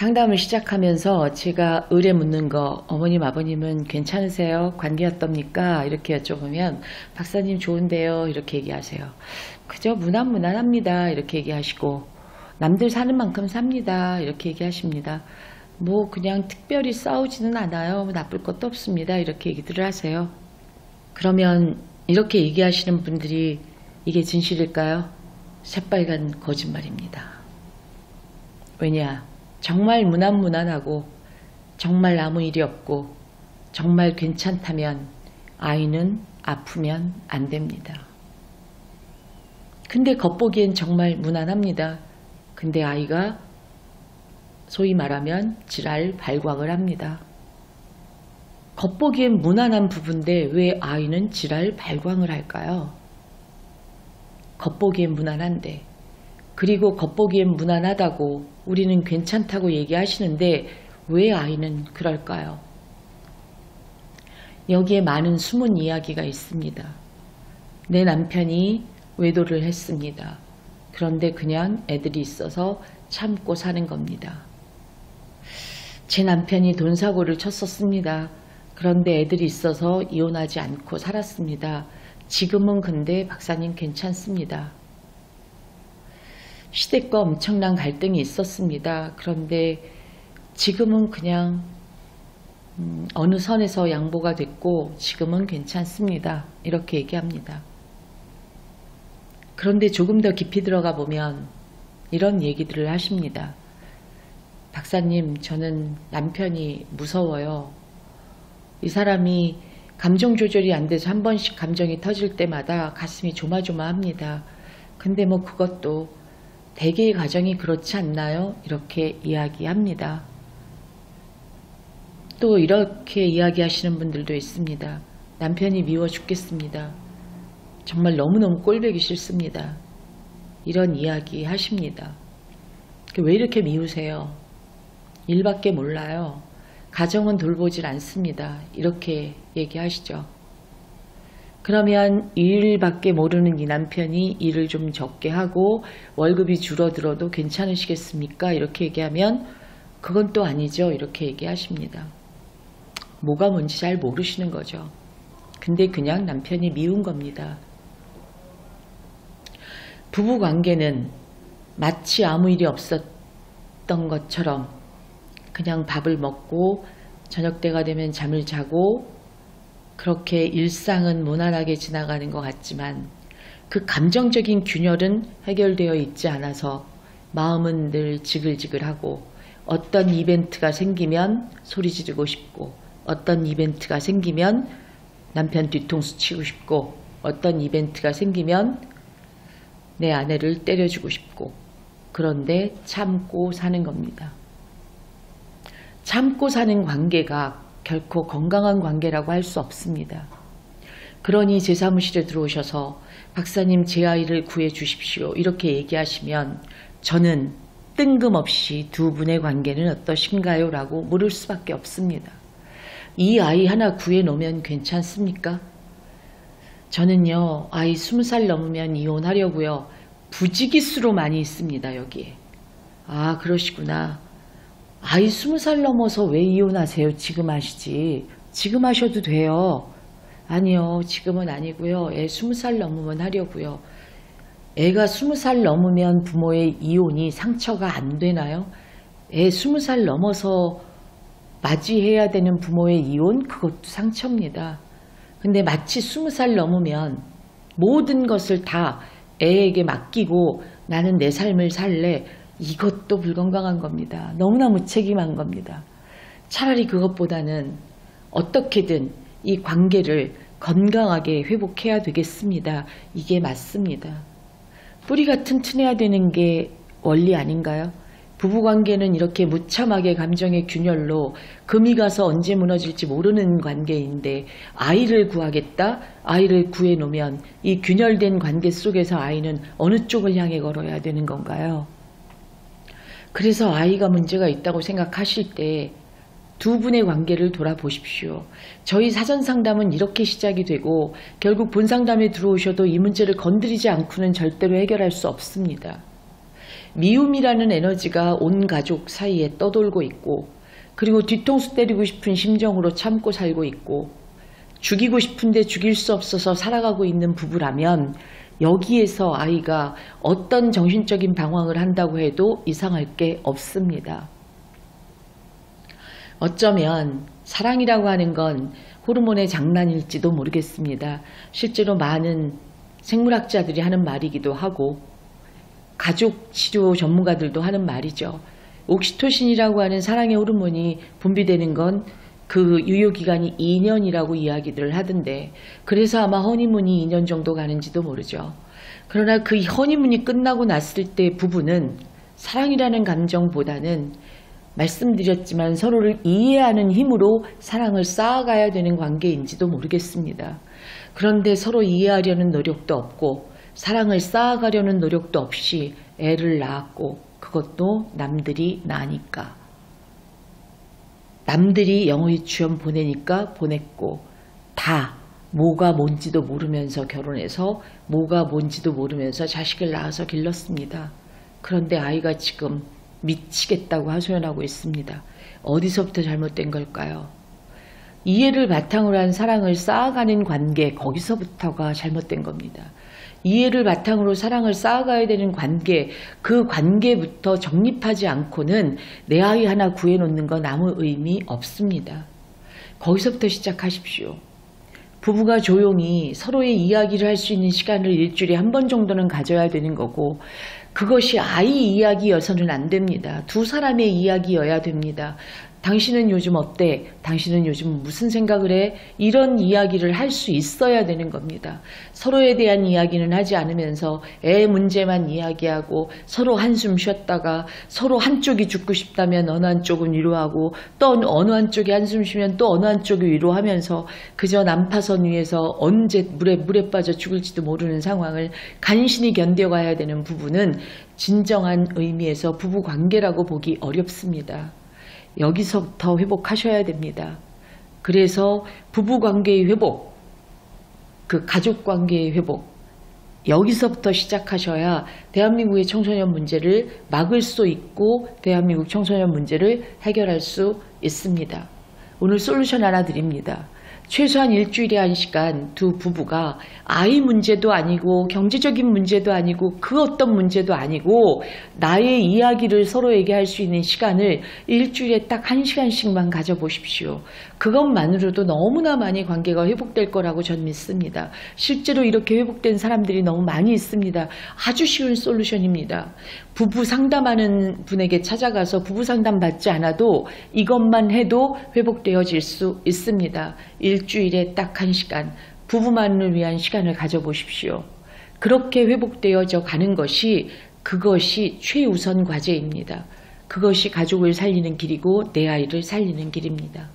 상담을 시작하면서 제가 의뢰 묻는 거, 어머님 아버님은 괜찮으세요? 관계 어떻습니까? 이렇게 여쭤보면 박사님 좋은데요? 이렇게 얘기하세요. 그저 무난무난합니다. 이렇게 얘기하시고 남들 사는 만큼 삽니다. 이렇게 얘기하십니다. 뭐 그냥 특별히 싸우지는 않아요. 뭐 나쁠 것도 없습니다. 이렇게 얘기들을 하세요. 그러면 이렇게 얘기하시는 분들이 이게 진실일까요? 새빨간 거짓말입니다. 왜냐? 정말 무난무난하고 정말 아무 일이 없고 정말 괜찮다면 아이는 아프면 안 됩니다. 근데 겉보기엔 정말 무난합니다. 근데 아이가 소위 말하면 질환 발광을 합니다. 겉보기엔 무난한 부분인데 왜 아이는 질환 발광을 할까요? 겉보기엔 무난한데, 그리고 겉보기엔 무난하다고 우리는 괜찮다고 얘기하시는데 왜 아이는 그럴까요? 여기에 많은 숨은 이야기가 있습니다. 내 남편이 외도를 했습니다. 그런데 그냥 애들이 있어서 참고 사는 겁니다. 제 남편이 돈 사고를 쳤었습니다. 그런데 애들이 있어서 이혼하지 않고 살았습니다. 지금은 근데 박사님 괜찮습니다. 시댁과 엄청난 갈등이 있었습니다. 그런데 지금은 그냥 어느 선에서 양보가 됐고 지금은 괜찮습니다. 이렇게 얘기합니다. 그런데 조금 더 깊이 들어가 보면 이런 얘기들을 하십니다. 박사님, 저는 남편이 무서워요. 이 사람이 감정 조절이 안 돼서 한 번씩 감정이 터질 때마다 가슴이 조마조마합니다. 근데 뭐 그것도 대개의 가정이 그렇지 않나요? 이렇게 이야기합니다. 또 이렇게 이야기하시는 분들도 있습니다. 남편이 미워 죽겠습니다. 정말 너무너무 꼴보기 싫습니다. 이런 이야기 하십니다. 왜 이렇게 미우세요? 일밖에 몰라요. 가정은 돌보질 않습니다. 이렇게 얘기하시죠. 그러면 일밖에 모르는 이 남편이 일을 좀 적게 하고 월급이 줄어들어도 괜찮으시겠습니까? 이렇게 얘기하면 그건 또 아니죠. 이렇게 얘기하십니다. 뭐가 뭔지 잘 모르시는 거죠. 근데 그냥 남편이 미운 겁니다. 부부관계는 마치 아무 일이 없었던 것처럼 그냥 밥을 먹고 저녁 때가 되면 잠을 자고 그렇게 일상은 무난하게 지나가는 것 같지만 그 감정적인 균열은 해결되어 있지 않아서 마음은 늘 지글지글하고 어떤 이벤트가 생기면 소리 지르고 싶고 어떤 이벤트가 생기면 남편 뒤통수 치고 싶고 어떤 이벤트가 생기면 내 아내를 때려주고 싶고 그런데 참고 사는 겁니다. 참고 사는 관계가 결코 건강한 관계라고 할 수 없습니다. 그러니 제 사무실에 들어오셔서 박사님 제 아이를 구해 주십시오 이렇게 얘기하시면 저는 뜬금없이 두 분의 관계는 어떠신가요? 라고 물을 수밖에 없습니다. 이 아이 하나 구해 놓으면 괜찮습니까? 저는요 아이 20살 넘으면 이혼하려고요. 부지기수로 많이 있습니다. 여기에. 아 그러시구나. 아이 20살 넘어서 왜 이혼하세요? 지금 하시지. 지금 하셔도 돼요. 아니요. 지금은 아니고요. 애 20살 넘으면 하려고요. 애가 20살 넘으면 부모의 이혼이 상처가 안 되나요? 애 20살 넘어서 맞이해야 되는 부모의 이혼? 그것도 상처입니다. 근데 마치 20살 넘으면 모든 것을 다 애에게 맡기고 나는 내 삶을 살래. 이것도 불건강한 겁니다. 너무나 무책임한 겁니다. 차라리 그것보다는 어떻게든 이 관계를 건강하게 회복해야 되겠습니다. 이게 맞습니다. 뿌리가 튼튼해야 되는 게 원리 아닌가요? 부부관계는 이렇게 무참하게 감정의 균열로 금이 가서 언제 무너질지 모르는 관계인데 아이를 구하겠다? 아이를 구해놓으면 이 균열된 관계 속에서 아이는 어느 쪽을 향해 걸어야 되는 건가요? 그래서 아이가 문제가 있다고 생각하실 때 두 분의 관계를 돌아보십시오. 저희 사전상담은 이렇게 시작이 되고 결국 본상담에 들어오셔도 이 문제를 건드리지 않고는 절대로 해결할 수 없습니다. 미움이라는 에너지가 온 가족 사이에 떠돌고 있고, 그리고 뒤통수 때리고 싶은 심정으로 참고 살고 있고, 죽이고 싶은데 죽일 수 없어서 살아가고 있는 부부라면 여기에서 아이가 어떤 정신적인 방황을 한다고 해도 이상할 게 없습니다. 어쩌면 사랑이라고 하는 건 호르몬의 장난일지도 모르겠습니다. 실제로 많은 생물학자들이 하는 말이기도 하고 가족 치료 전문가들도 하는 말이죠. 옥시토신이라고 하는 사랑의 호르몬이 분비되는 건 그 유효기간이 2년이라고 이야기들을 하던데, 그래서 아마 허니문이 2년 정도 가는지도 모르죠. 그러나 그 허니문이 끝나고 났을 때 부부는 사랑이라는 감정보다는 말씀드렸지만 서로를 이해하는 힘으로 사랑을 쌓아가야 되는 관계인지도 모르겠습니다. 그런데 서로 이해하려는 노력도 없고 사랑을 쌓아가려는 노력도 없이 애를 낳았고, 그것도 남들이 낳으니까. 남들이 영어 유치원 보내니까 보냈고, 다 뭐가 뭔지도 모르면서 결혼해서 뭐가 뭔지도 모르면서 자식을 낳아서 길렀습니다. 그런데 아이가 지금 미치겠다고 하소연하고 있습니다. 어디서부터 잘못된 걸까요? 이해를 바탕으로 한 사랑을 쌓아가는 관계, 거기서부터가 잘못된 겁니다. 이해를 바탕으로 사랑을 쌓아가야 되는 관계, 그 관계부터 정립하지 않고는 내 아이 하나 구해놓는 건 아무 의미 없습니다. 거기서부터 시작하십시오. 부부가 조용히 서로의 이야기를 할 수 있는 시간을 일주일에 한 번 정도는 가져야 되는 거고, 그것이 아이 이야기여서는 안 됩니다. 두 사람의 이야기여야 됩니다. 당신은 요즘 어때? 당신은 요즘 무슨 생각을 해? 이런 이야기를 할 수 있어야 되는 겁니다. 서로에 대한 이야기는 하지 않으면서 애 문제만 이야기하고 서로 한숨 쉬었다가 서로 한쪽이 죽고 싶다면 어느 한쪽은 위로하고 또 어느 한쪽이 한숨 쉬면 또 어느 한쪽이 위로하면서 그저 난파선 위에서 언제 물에 빠져 죽을지도 모르는 상황을 간신히 견뎌가야 되는 부부는 진정한 의미에서 부부관계라고 보기 어렵습니다. 여기서부터 회복하셔야 됩니다. 그래서 부부관계의 회복, 그 가족관계의 회복, 여기서부터 시작하셔야 대한민국의 청소년 문제를 막을 수 있고 대한민국 청소년 문제를 해결할 수 있습니다. 오늘 솔루션 하나 드립니다. 최소한 일주일에 1시간 두 부부가 아이 문제도 아니고 경제적인 문제도 아니고 그 어떤 문제도 아니고 나의 이야기를 서로에게 할 수 있는 시간을 일주일에 딱 1시간씩만 가져보십시오. 그것만으로도 너무나 많이 관계가 회복될 거라고 전 믿습니다. 실제로 이렇게 회복된 사람들이 너무 많이 있습니다. 아주 쉬운 솔루션입니다. 부부 상담하는 분에게 찾아가서 부부 상담 받지 않아도 이것만 해도 회복되어질 수 있습니다. 일주일에 딱 1시간 부부만을 위한 시간을 가져보십시오. 그렇게 회복되어져 가는 것이 그것이 최우선 과제입니다. 그것이 가족을 살리는 길이고 내 아이를 살리는 길입니다.